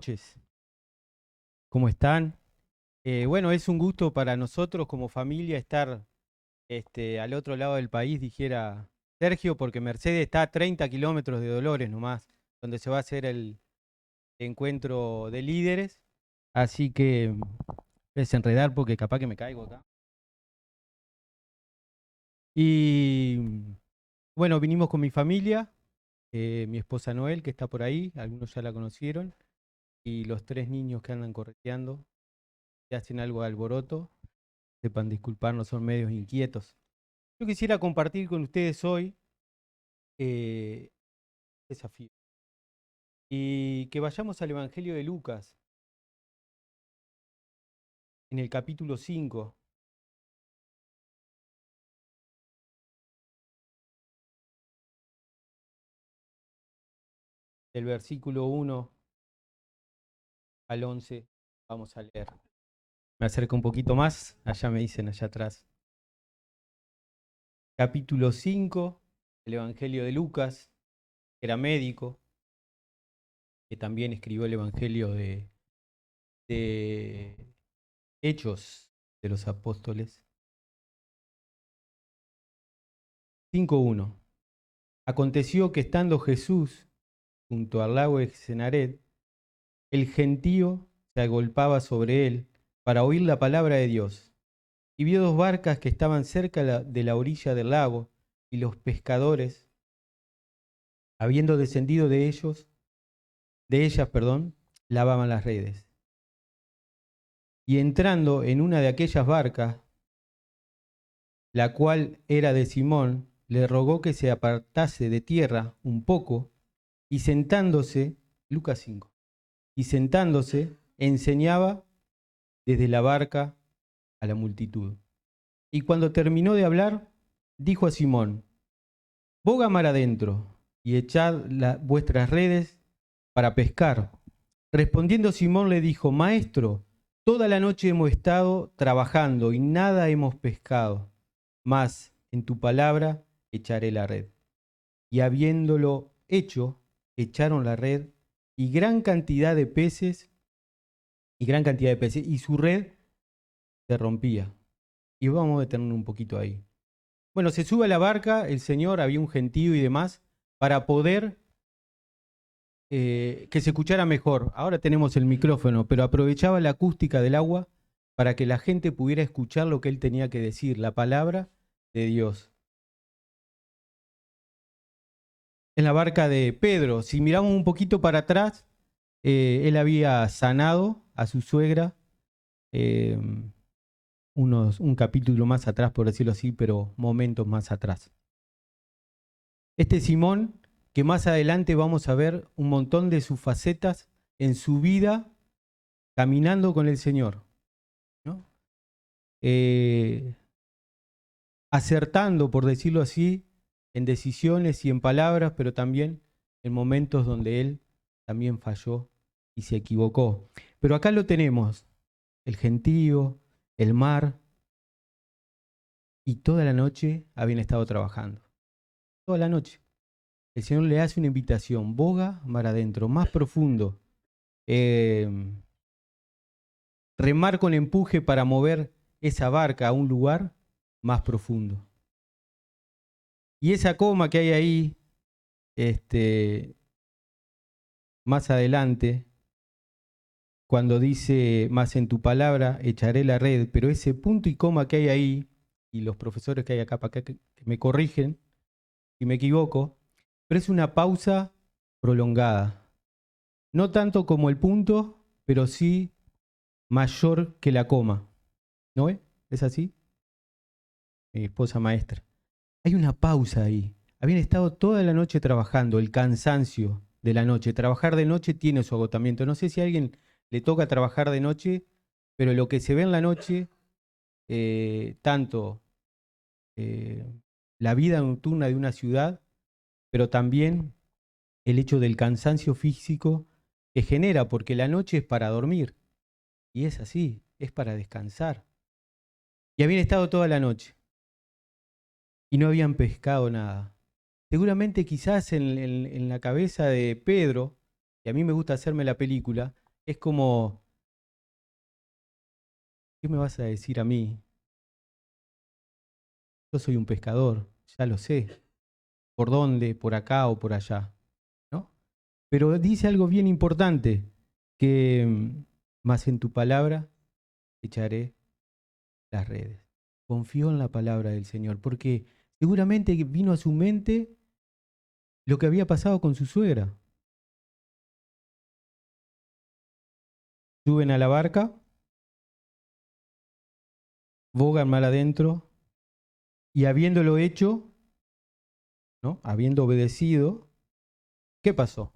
noches. ¿Cómo están? Bueno, es un gusto para nosotros como familia estar al otro lado del país, dijera Sergio, porque Mercedes está a 30 kilómetros de Dolores nomás, donde se va a hacer el encuentro de líderes. Así que desenredar porque capaz que me caigo acá. Y bueno, vinimos con mi familia, mi esposa Noel, que está por ahí, algunos ya la conocieron, y los tres niños que andan correteando, que hacen algo de alboroto. Sepan disculparnos, son medios inquietos. Yo quisiera compartir con ustedes hoy eh, desafío y que vayamos al Evangelio de Lucas, en el capítulo 5, del versículo 1 al 11. Vamos a leer. Me acerco un poquito más, allá me dicen, allá atrás. Capítulo 5 del Evangelio de Lucas, que era médico, que también escribió el Evangelio de Hechos de los Apóstoles. 5:1. Aconteció que estando Jesús junto al lago de Genesaret, el gentío se agolpaba sobre él para oír la palabra de Dios. Y vio dos barcas que estaban cerca de la orilla del lago, y los pescadores, habiendo descendido de ellas, lavaban las redes. Y entrando en una de aquellas barcas, la cual era de Simón, le rogó que se apartase de tierra un poco, y sentándose, Lucas 5, y sentándose, enseñaba desde la barca a la multitud. Y cuando terminó de hablar, dijo a Simón: boga mar adentro y echad vuestras redes para pescar. Respondiendo Simón le dijo: Maestro, toda la noche hemos estado trabajando y nada hemos pescado, mas en tu palabra echaré la red. Y habiéndolo hecho, echaron la red y gran cantidad de peces, y su red se rompía. Y vamos a detenernos un poquito ahí. Bueno, se sube a la barca, el señor, había un gentío y demás, para poder que se escuchara mejor. Ahora tenemos el micrófono, pero aprovechaba la acústica del agua para que la gente pudiera escuchar lo que él tenía que decir, la palabra de Dios. En la barca de Pedro, si miramos un poquito para atrás, él había sanado a su suegra, eh, un capítulo más atrás, por decirlo así, pero momentos más atrás. Este Simón, que más adelante vamos a ver un montón de sus facetas en su vida caminando con el Señor, ¿no? Acertando, por decirlo así, en decisiones y en palabras, pero también en momentos donde él también falló y se equivocó. Pero acá lo tenemos, el gentío, el mar, y toda la noche habían estado trabajando. Toda la noche. El Señor le hace una invitación: boga mar adentro, más profundo. Eh, Remar con empuje para mover esa barca a un lugar más profundo. Y esa coma que hay ahí, más adelante, cuando dice: más en tu palabra echaré la red, pero ese punto y coma que hay ahí, y los profesores que hay acá para acá que me corrigen si me equivoco, pero es una pausa prolongada. No tanto como el punto, pero sí mayor que la coma. ¿No ve? ¿Es así? Mi esposa maestra. Hay una pausa ahí. Habían estado toda la noche trabajando, el cansancio de la noche. Trabajar de noche tiene su agotamiento. No sé si a alguien le toca trabajar de noche, pero lo que se ve en la noche, tanto eh, la vida nocturna de una ciudad, pero también el hecho del cansancio físico que genera, porque la noche es para dormir. Y es así, es para descansar. Y habían estado toda la noche y no habían pescado nada. Seguramente quizás en la cabeza de Pedro, y a mí me gusta hacerme la película, Es como, ¿qué me vas a decir a mí? Yo soy un pescador, ya lo sé. ¿Por dónde? ¿Por acá o por allá? ¿No? Pero dice algo bien importante, que más en tu palabra echaré las redes. Confío en la palabra del Señor, porque seguramente vino a su mente lo que había pasado con su suegra. Suben a la barca, bogan mar adentro, y habiéndolo hecho, ¿no? Habiendo obedecido, ¿qué pasó?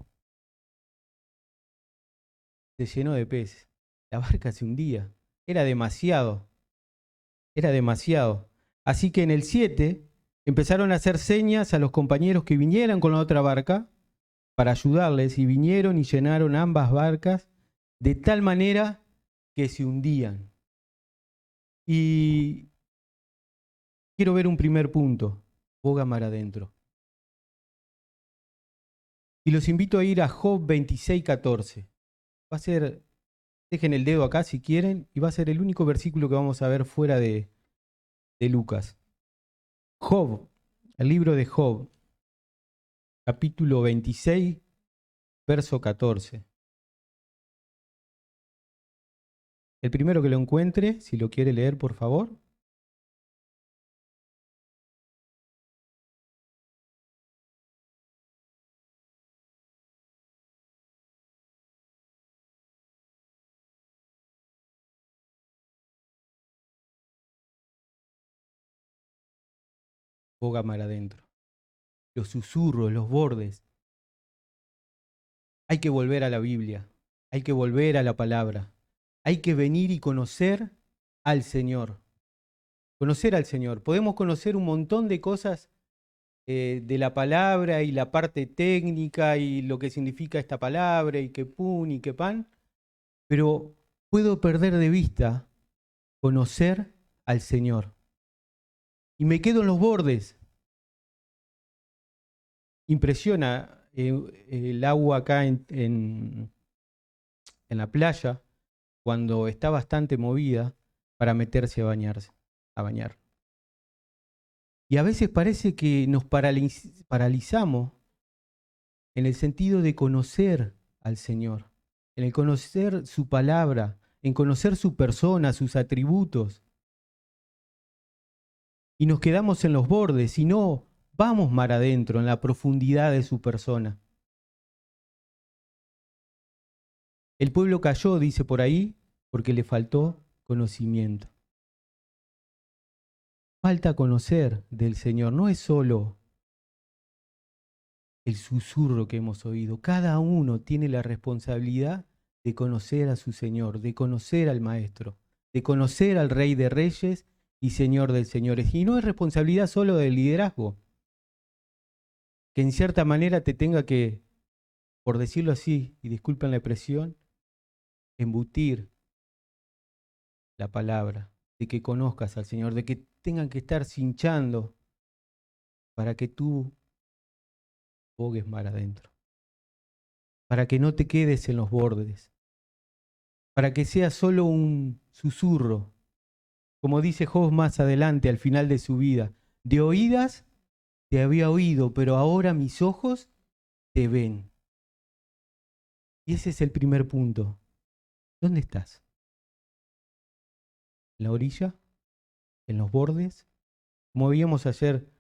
Se llenó de peces. La barca se hundía. Era demasiado, era demasiado. Así que en el 7 empezaron a hacer señas a los compañeros que vinieran con la otra barca para ayudarles, y vinieron y llenaron ambas barcas de tal manera que se hundían. Y quiero ver un primer punto, boga mar adentro. Y los invito a ir a Job 26:14. Va a ser, dejen el dedo acá si quieren, y va a ser el único versículo que vamos a ver fuera de Lucas. Job, el libro de Job, capítulo 26, verso 14. El primero que lo encuentre, si lo quiere leer, por favor. Boga mar adentro. Los susurros, los bordes. Hay que volver a la Biblia, hay que volver a la palabra, hay que venir y conocer al Señor. Conocer al Señor. Podemos conocer un montón de cosas de la palabra y la parte técnica y lo que significa esta palabra y que pun y que pan, pero puedo perder de vista conocer al Señor. Y me quedo en los bordes. Impresiona el agua acá en la playa cuando está bastante movida para meterse a bañarse, a bañar. Y a veces parece que nos paralizamos en el sentido de conocer al Señor, en el conocer su palabra, en conocer su persona, sus atributos. Y nos quedamos en los bordes y no vamos mar adentro, en la profundidad de su persona. El pueblo cayó, dice por ahí, porque le faltó conocimiento. Falta conocer del Señor, no es solo el susurro que hemos oído. Cada uno tiene la responsabilidad de conocer a su Señor, de conocer al Maestro, de conocer al Rey de Reyes y Señor de Señores. Y no es responsabilidad solo del liderazgo, que en cierta manera te tenga que, por decirlo así, y disculpen la expresión, embutir la palabra, de que conozcas al Señor, de que tengan que estar cinchando para que tú bogues mar adentro, para que no te quedes en los bordes, para que sea solo un susurro, como dice Job más adelante al final de su vida. De oídas te había oído, pero ahora mis ojos te ven. Y ese es el primer punto. ¿Dónde estás? ¿En la orilla? ¿En los bordes? Como veíamos ayer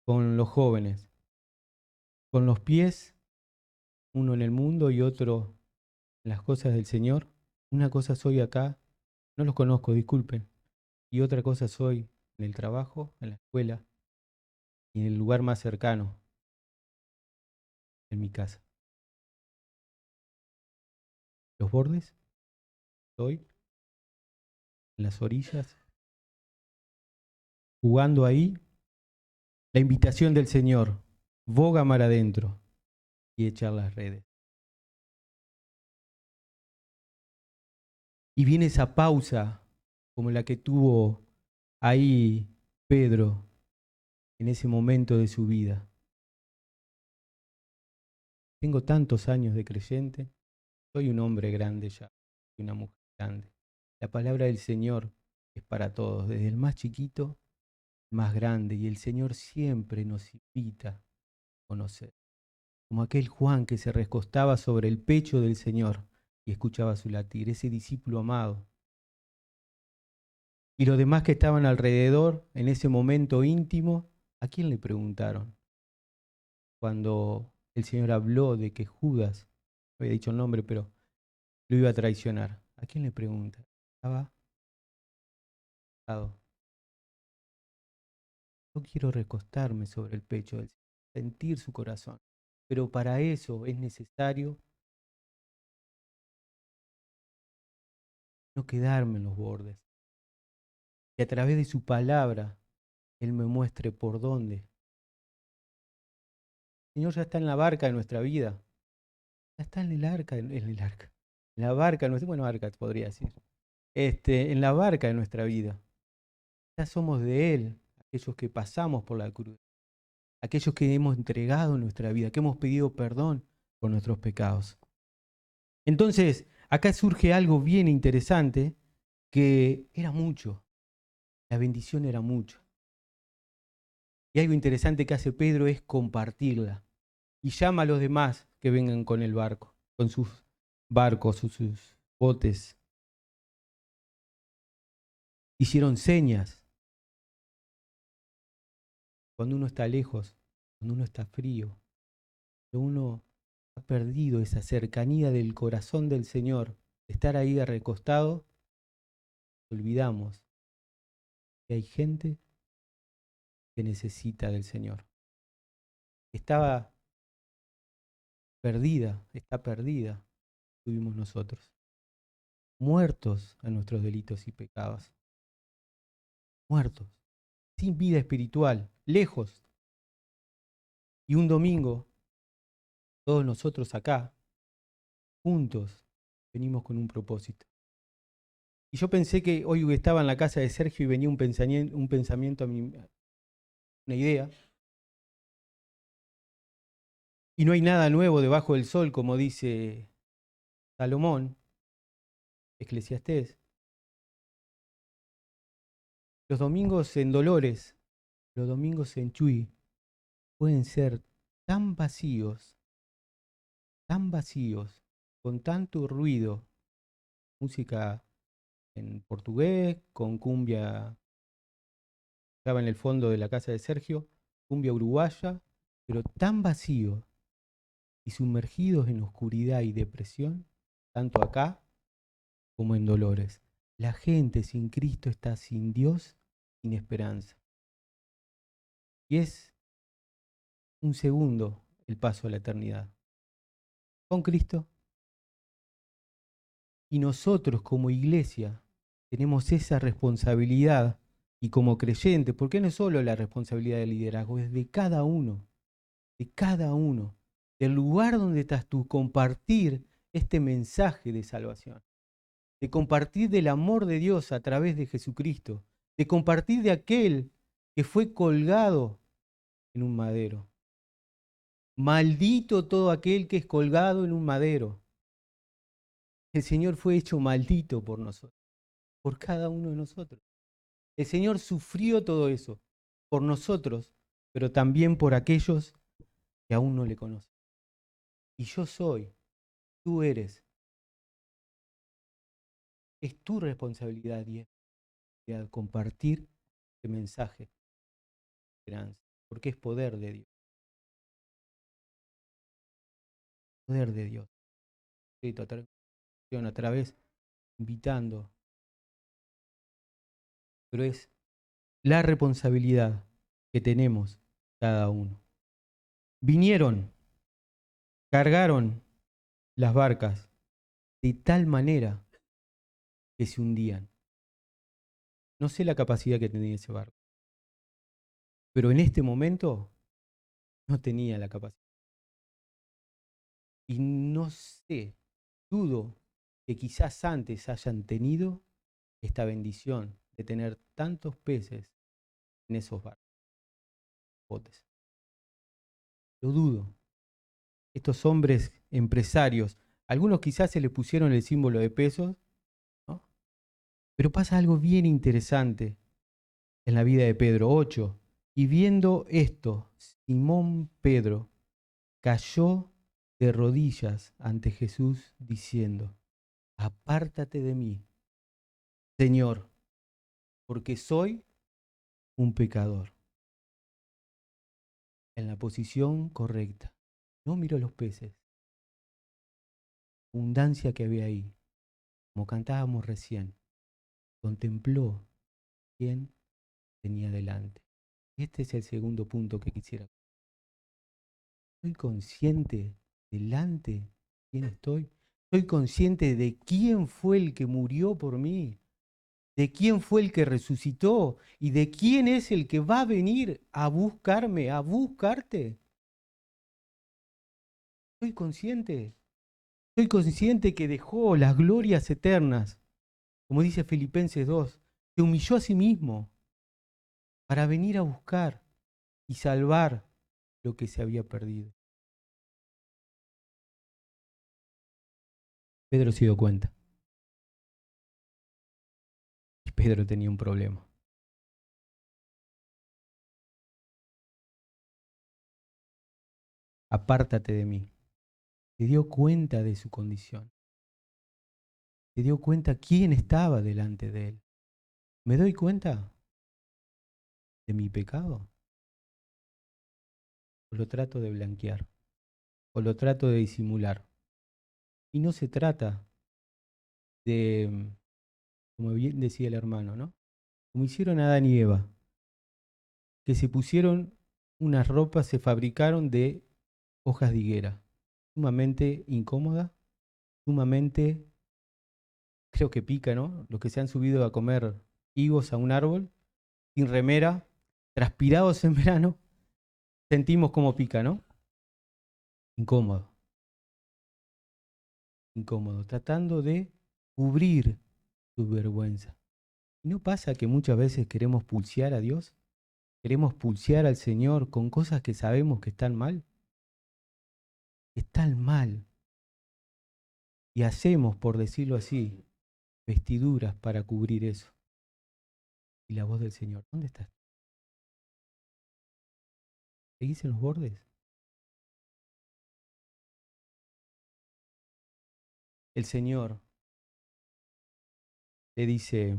con los jóvenes, con los pies, uno en el mundo y otro en las cosas del Señor. Una cosa soy acá, no los conozco, disculpen, y otra cosa soy en el trabajo, en la escuela y en el lugar más cercano, en mi casa. Los bordes, estoy en las orillas, jugando ahí. La invitación del Señor, boga mar adentro y echar las redes. Y viene esa pausa como la que tuvo ahí Pedro en ese momento de su vida. Tengo tantos años de creyente, soy un hombre grande ya. y una mujer grande. La palabra del Señor es para todos, desde el más chiquito al más grande, y el Señor siempre nos invita a conocer. Como aquel Juan que se recostaba sobre el pecho del Señor y escuchaba su latir, ese discípulo amado. Y los demás que estaban alrededor, en ese momento íntimo, ¿a quién le preguntaron? Cuando el Señor habló de que Judas, no había dicho el nombre, pero lo iba a traicionar. ¿A quién le pregunta? Estaba atado. Yo quiero recostarme sobre el pecho del Señor, sentir su corazón. Pero para eso es necesario no quedarme en los bordes. Que a través de su palabra Él me muestre por dónde. El Señor ya está en la barca de nuestra vida. Ya está en el arca, en la barca, bueno, arca podría decir. En la barca de nuestra vida. Ya somos de Él, aquellos que pasamos por la cruz, aquellos que hemos entregado nuestra vida, que hemos pedido perdón por nuestros pecados. Entonces, acá surge algo bien interesante, que era mucho, la bendición era mucho. Y algo interesante que hace Pedro es compartirla. Y llama a los demás que vengan con el barco, con sus barcos o sus botes. Hicieron señas. Cuando uno está lejos, cuando uno está frío, cuando uno ha perdido esa cercanía del corazón del Señor, de estar ahí recostado, olvidamos que hay gente que necesita del Señor. Estaba perdida, está perdida, tuvimos nosotros, muertos a nuestros delitos y pecados, muertos, sin vida espiritual, lejos. Y un domingo, todos nosotros acá, juntos, venimos con un propósito. Y yo pensé que hoy estaba en la casa de Sergio y venía un pensamiento a mí, una idea. Y no hay nada nuevo debajo del sol, como dice Salomón, Eclesiastés. Los domingos en Dolores, los domingos en Chuy, pueden ser tan vacíos, con tanto ruido, música en portugués, con cumbia, estaba en el fondo de la casa de Sergio, cumbia uruguaya, pero tan vacíos y sumergidos en oscuridad y depresión, tanto acá como en Dolores. La gente sin Cristo está sin Dios, sin esperanza. Y es un segundo el paso a la eternidad. Con Cristo. Y nosotros como iglesia tenemos esa responsabilidad, y como creyentes, porque no es solo la responsabilidad del liderazgo, es de cada uno, del lugar donde estás tú, compartir este mensaje de salvación, de compartir del amor de Dios a través de Jesucristo, de compartir de aquel que fue colgado en un madero. Maldito todo aquel que es colgado en un madero. El Señor fue hecho maldito por nosotros, por cada uno de nosotros. El Señor sufrió todo eso por nosotros, pero también por aquellos que aún no le conocen. Y yo soy, tú eres, es tu responsabilidad y es compartir este mensaje de esperanza, porque es poder de Dios, poder de Dios. A través, invitando, pero es la responsabilidad que tenemos cada uno. Vinieron, cargaron las barcas de tal manera que se hundían. No sé la capacidad que tenía ese barco, pero en este momento no tenía la capacidad. Y no sé, dudo que quizás antes hayan tenido esta bendición de tener tantos peces en esos barcos, botes. Lo dudo. Estos hombres empresarios, algunos quizás se les pusieron el símbolo de pesos, Pero pasa algo bien interesante en la vida de Pedro. 8. Y viendo esto, Simón Pedro cayó de rodillas ante Jesús diciendo: apártate de mí, Señor, porque soy un pecador. En la posición correcta. No miró los peces, la abundancia que había ahí, como cantábamos recién. Contempló quién tenía delante. Este es el segundo punto que quisiera. ¿Soy consciente delante de quién estoy? ¿Soy consciente de quién fue el que murió por mí? ¿De quién fue el que resucitó? ¿Y de quién es el que va a venir a buscarme, a buscarte? ¿Soy consciente? ¿Soy consciente que dejó las glorias eternas? Como dice Filipenses 2, se humilló a sí mismo para venir a buscar y salvar lo que se había perdido. Pedro se dio cuenta. Y Pedro tenía un problema. Apártate de mí. Se dio cuenta de su condición. Se dio cuenta quién estaba delante de él. ¿Me doy cuenta de mi pecado? ¿O lo trato de blanquear? ¿O lo trato de disimular? Y no se trata de, como bien decía el hermano, ¿no? Como hicieron Adán y Eva, que se pusieron unas ropas, se fabricaron de hojas de higuera, sumamente incómoda, sumamente, creo que pica, ¿no? Los que se han subido a comer higos a un árbol, sin remera, transpirados en verano, sentimos cómo pica, ¿no? Incómodo, incómodo, tratando de cubrir su vergüenza. ¿Y no pasa que muchas veces queremos pulsear a Dios? ¿Queremos pulsear al Señor con cosas que sabemos que están mal? Están mal. Y hacemos, por decirlo así, vestiduras para cubrir eso. Y la voz del Señor, ¿dónde estás? ¿Seguís en los bordes? El Señor le dice,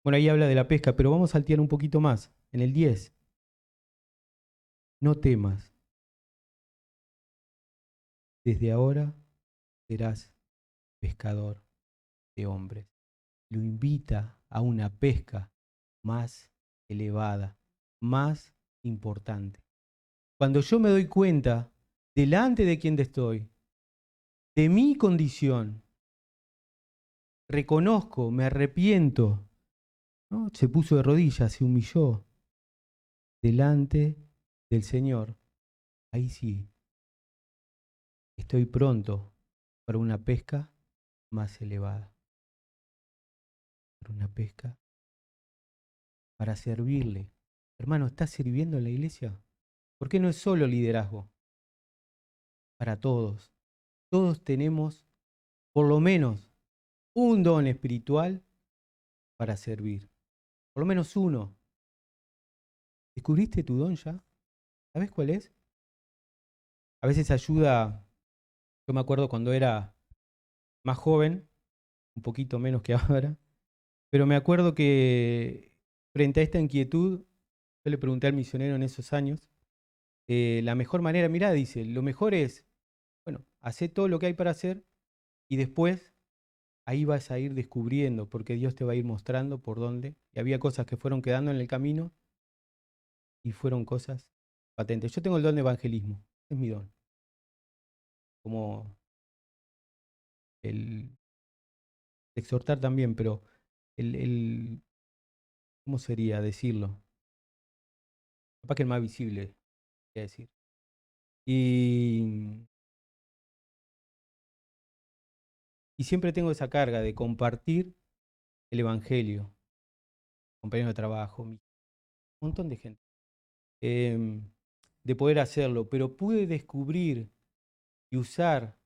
bueno, ahí habla de la pesca, pero vamos a saltear un poquito más. En el 10, no temas, desde ahora serás pescador de hombres. Lo invita a una pesca más elevada, más importante. Cuando yo me doy cuenta, delante de quién estoy, de mi condición, reconozco, me arrepiento, ¿no? Se puso de rodillas, se humilló delante del Señor. Ahí sí, estoy pronto para una pesca más elevada, para una pesca para servirle. Hermano, ¿estás sirviendo en la iglesia? ¿Por qué no es solo liderazgo? Para todos. Todos tenemos por lo menos un don espiritual para servir. Por lo menos uno. ¿Descubriste tu don ya? ¿Sabes cuál es? A veces ayuda, yo me acuerdo cuando era más joven, un poquito menos que ahora, pero me acuerdo que frente a esta inquietud, yo le pregunté al misionero en esos años, la mejor manera, mirá, dice, lo mejor es, bueno, hacer todo lo que hay para hacer y después ahí vas a ir descubriendo, porque Dios te va a ir mostrando por dónde. Y había cosas que fueron quedando en el camino y fueron cosas patentes. Yo tengo el don de evangelismo, es mi don. Como el de exhortar también, pero ¿cómo sería decirlo? Capaz que el más visible, quería decir. Y, y siempre tengo esa carga de compartir el evangelio, compañeros de trabajo, un montón de gente, em, de poder hacerlo, pero pude descubrir y usar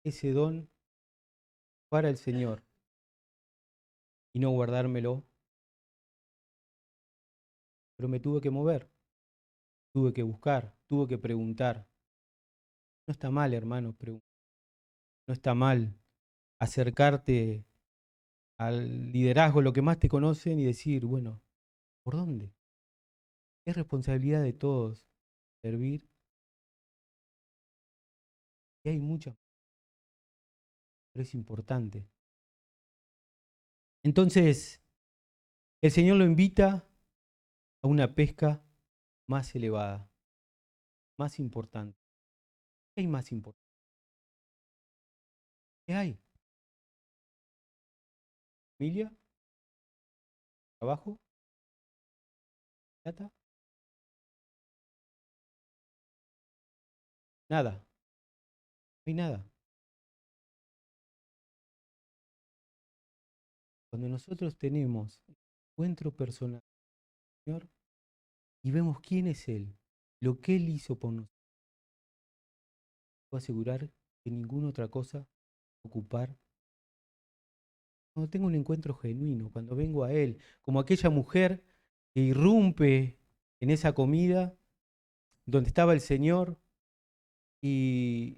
ese don para el Señor y no guardármelo, pero me tuve que mover, tuve que buscar, tuve que preguntar. No está mal, hermano, no está mal acercarte al liderazgo, lo que más te conocen y decir, bueno, ¿por dónde? Es responsabilidad de todos servir y hay muchas, pero es importante. Entonces, el Señor lo invita a una pesca más elevada, más importante. ¿Qué hay más importante? ¿Qué hay? ¿Familia? ¿Trabajo? ¿Plata? Nada, no hay nada. Cuando nosotros tenemos encuentro personal con el Señor y vemos quién es Él, lo que Él hizo por nosotros, puedo asegurar que ninguna otra cosa va a ocupar. Cuando tengo un encuentro genuino, cuando vengo a Él, como aquella mujer que irrumpe en esa comida donde estaba el Señor y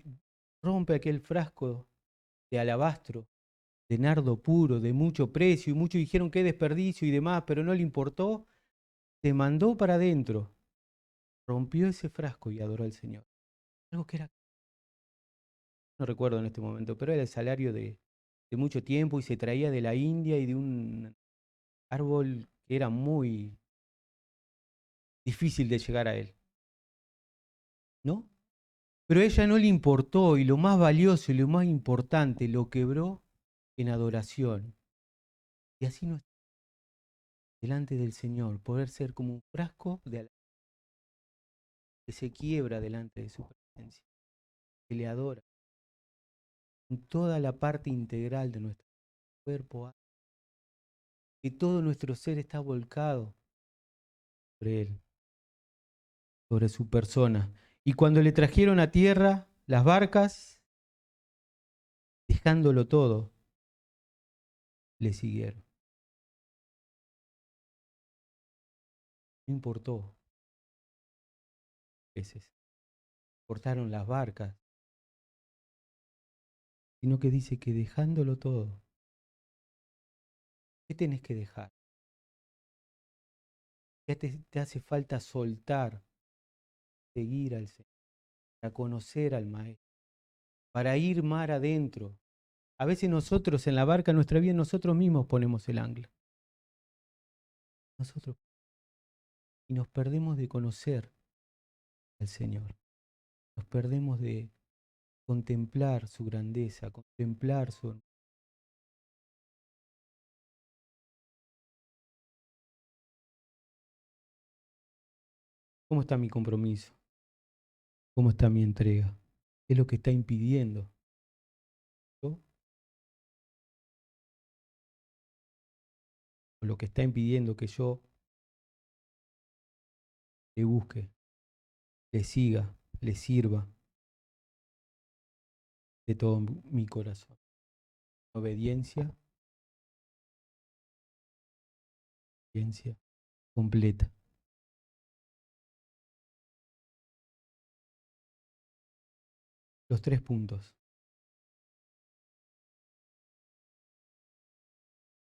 rompe aquel frasco de alabastro, de nardo puro, de mucho precio, y muchos dijeron qué desperdicio y demás, pero no le importó, se mandó para adentro, rompió ese frasco y adoró al Señor. Algo que era, no recuerdo en este momento, pero era el salario de mucho tiempo y se traía de la India y de un árbol que era muy difícil de llegar a él, ¿no? Pero a ella no le importó y lo más valioso y lo más importante lo quebró en adoración. Y así no está delante del Señor, poder ser como un frasco de alabanza que se quiebra delante de su presencia, que le adora en toda la parte integral de nuestro cuerpo, que todo nuestro ser está volcado sobre Él, sobre su persona. Y cuando le trajeron a tierra las barcas, dejándolo todo, le siguieron. No importó veces, cortaron las barcas, sino que dice que dejándolo todo, ¿qué tenés que dejar? ¿Qué te hace falta soltar, seguir al Señor, para conocer al Maestro, para ir mar adentro? A veces nosotros en la barca, en nuestra vida, nosotros mismos ponemos el ancla. Nosotros. Y nos perdemos de conocer al Señor. Nos perdemos de contemplar su grandeza, contemplar su... ¿Cómo está mi compromiso? ¿Cómo está mi entrega? ¿Qué es lo que está impidiendo? ¿Yo? ¿O lo que está impidiendo que yo le busque, le siga, le sirva de todo mi corazón? Obediencia, obediencia completa. Los 3 puntos.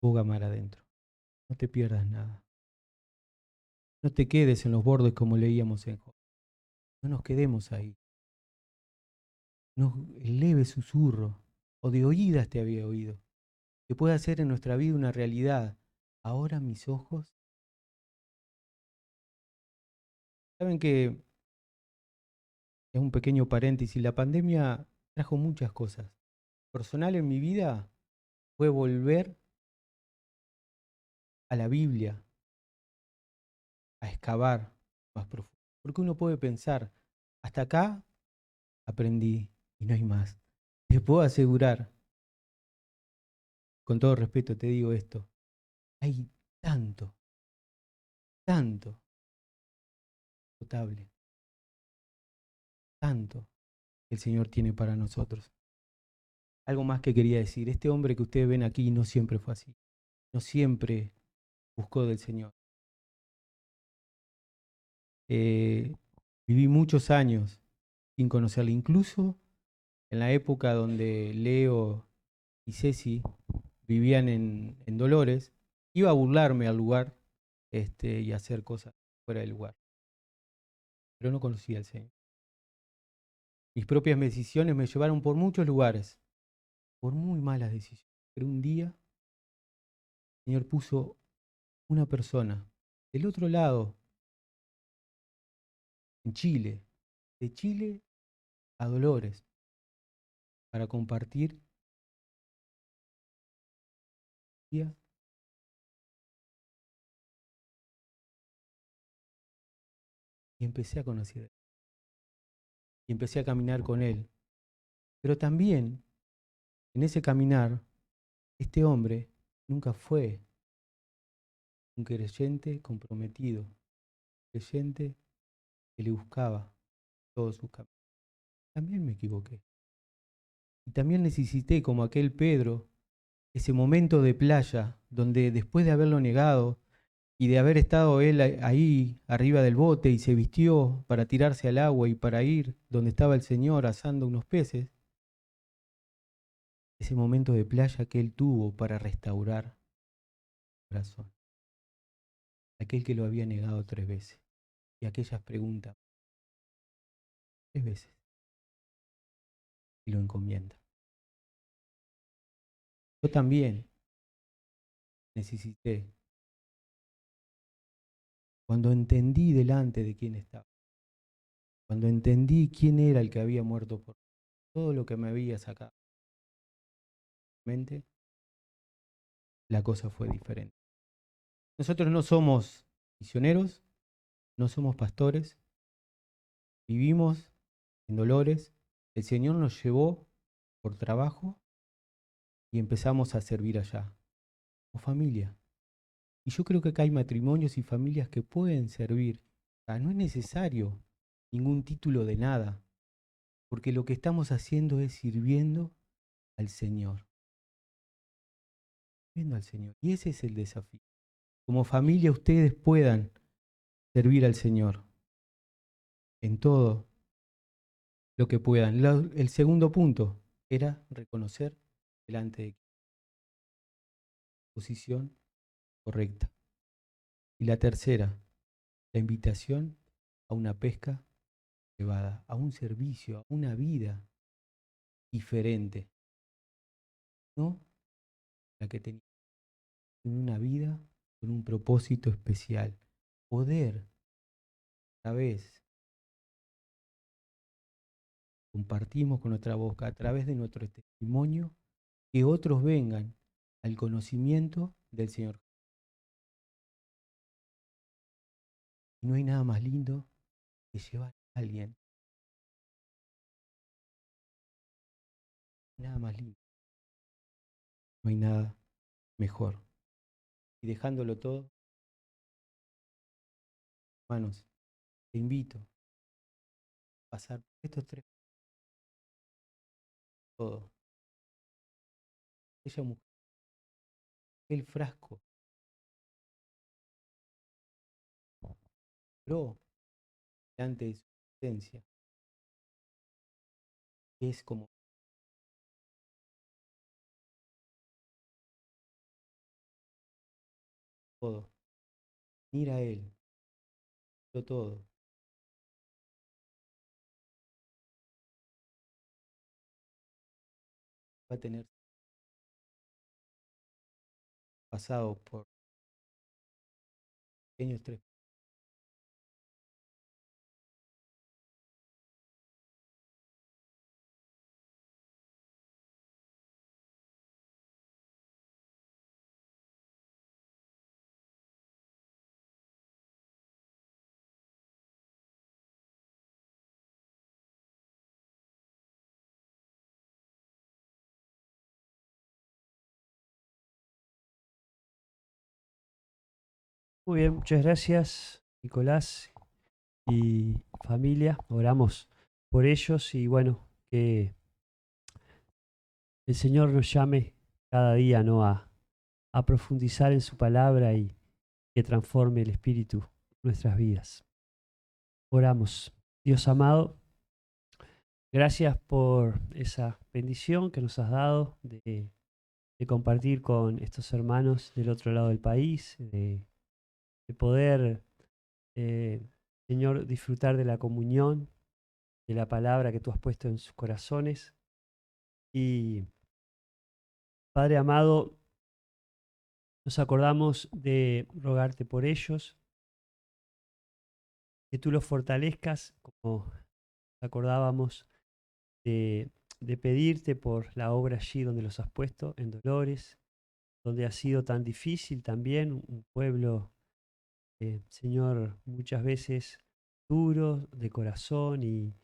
Boga mar adentro. No te pierdas nada. No te quedes en los bordes como leíamos en Job. No nos quedemos ahí. No, el leve susurro o de oídas te había oído, que puede hacer en nuestra vida una realidad. Ahora mis ojos, saben que es un pequeño paréntesis, la pandemia trajo muchas cosas. Personal en mi vida fue volver a la Biblia, a excavar más profundo. Porque uno puede pensar, hasta acá aprendí y no hay más. Te puedo asegurar, con todo respeto te digo esto, hay tanto, tanto potable, tanto que el Señor tiene para nosotros. algo más que quería decir. Este hombre que ustedes ven aquí no siempre fue así. No siempre buscó del Señor. Eh, Viví muchos años sin conocerle, incluso en la época donde Leo y Ceci vivían en Dolores, iba a burlarme al lugar y hacer cosas fuera del lugar, pero no conocía al Señor. Mis propias decisiones me llevaron por muchos lugares, por muy malas decisiones, pero un día el Señor puso una persona del otro lado, en Chile, de Chile a Dolores, para compartir día, y empecé a conocer y empecé a caminar con Él. Pero también en ese caminar, este hombre nunca fue un creyente comprometido, creyente que le buscaba todos sus caminos. También me equivoqué. Y también necesité, como aquel Pedro, ese momento de playa donde después de haberlo negado y de haber estado él ahí arriba del bote y se vistió para tirarse al agua y para ir donde estaba el Señor asando unos peces, ese momento de playa que él tuvo para restaurar el corazón, aquel que lo había negado 3 veces y aquellas preguntas 3 veces y lo encomienda. Yo también necesité, cuando entendí delante de quién estaba, cuando entendí quién era el que había muerto por todo lo que me había sacado de la mente, la cosa fue diferente. Nosotros no somos misioneros, no somos pastores, vivimos en Dolores, el Señor nos llevó por trabajo y empezamos a servir allá, como familia. Y yo creo que acá hay matrimonios y familias que pueden servir. O sea, no es necesario ningún título de nada, porque lo que estamos haciendo es sirviendo al Señor. Sirviendo al Señor. Y ese es el desafío. Como familia ustedes puedan servir al Señor en todo lo que puedan. El segundo punto era reconocer delante de posición correcta. Y la tercera, la invitación a una pesca elevada, a un servicio, a una vida diferente, no la que tenía, sino una vida con un propósito especial. Poder, a través, compartimos con nuestra boca, a través de nuestro testimonio, que otros vengan al conocimiento del Señor. Y no hay nada más lindo que llevar a alguien, nada más lindo, no hay nada mejor. Y dejándolo todo, hermanos, te invito a pasar por estos 3, todo. Ella mujer, el frasco, pero delante de su presencia, que es como todo. Mira a Él, todo, va a tener pasado por pequeños 3. Muy bien, muchas gracias, Nicolás y familia. Oramos por ellos y bueno, que el Señor nos llame cada día, ¿no?, a profundizar en su palabra y que transforme el Espíritu nuestras vidas. Oramos. Dios amado, gracias por esa bendición que nos has dado de compartir con estos hermanos del otro lado del país, de poder, Señor, disfrutar de la comunión, de la palabra que tú has puesto en sus corazones. Y Padre amado, nos acordamos de rogarte por ellos, que tú los fortalezcas, como acordábamos de pedirte por la obra allí donde los has puesto, en Dolores, donde ha sido tan difícil también, un pueblo, Señor, muchas veces duro de corazón y